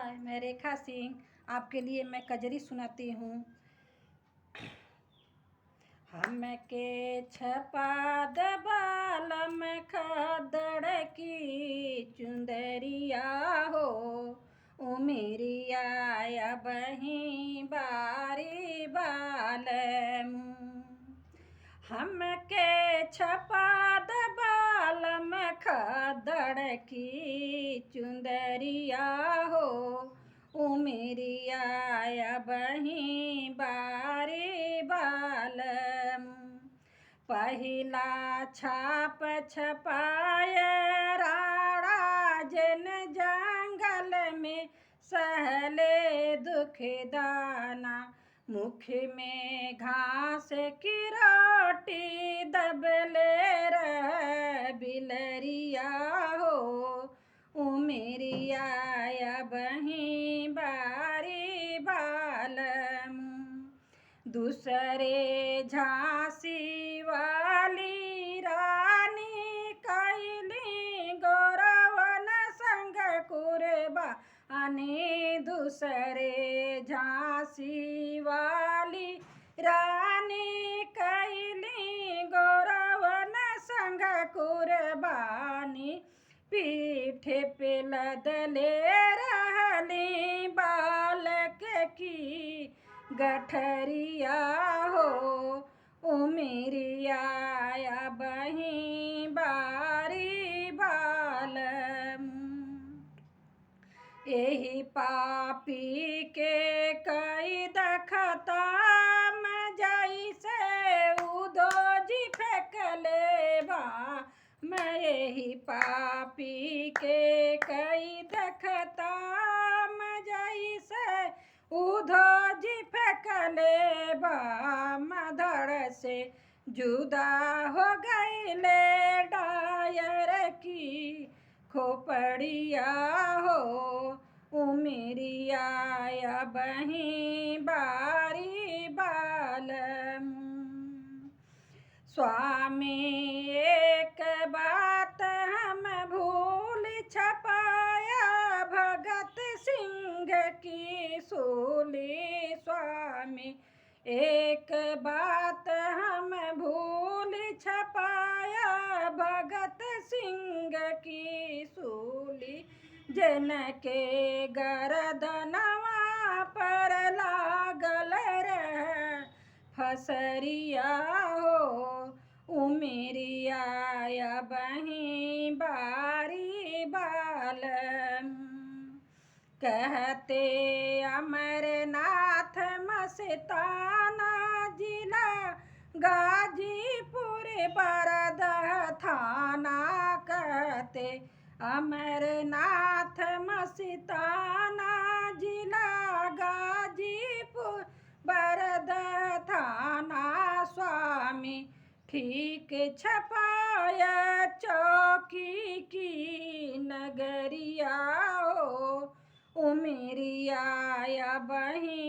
हाय, मैं रेखा सिंह आपके लिए मैं कजरी सुनाती हूँ। हमके छपा दबालम खदड़ की चुंदरिया हो, उमेरिया बही बारी बालम। हमके छपा दबालम खदड़ की चुंदरिया हो, उमेरिया बही बारी बालम। पहिला छाप छपाय राणा जन जंगल में सहले दुख दाना, मुख में घास की रोटी दबले रह बिलरिया हो, उमेरिया बही बारी बालम। दूसरे झांसी वाली रानी कैली गौरवन संग कुर्बानी, दूसरे झांसी वाली रानी कैली गौरवन संग कुर्बानी, पीठ पे लदले रहली बालक की गठरिया हो, उमेरिया बही बारी बालम। यही पापी के कई दखता जैसे उदो जी फेंकले बा, मैं यही पापी के कई दखता जैसे उधो जी फेंकले बा, मधड़ से जुदा हो गईले डायर की खोपड़िया हो, उमेरिया बही बारी बालम। स्वामी एक बात हम भूल छपाया, भगत सिंह की सूली। स्वामी एक बात हम भूल छपाया, भगत सिंह की सूली। जन के गर्दनवा पर लागल रह फसरिया हो, उमेरिया बही बारी बालम। कहते अमरनाथ मस्ताना जिला गाजीपुर बरदह थाना, कहते अमरनाथ मस्ताना जिला गाजीपुर बरदह थाना। स्वामी ठीक छपाया चौकी की नगरिया हो, उमेरिया बही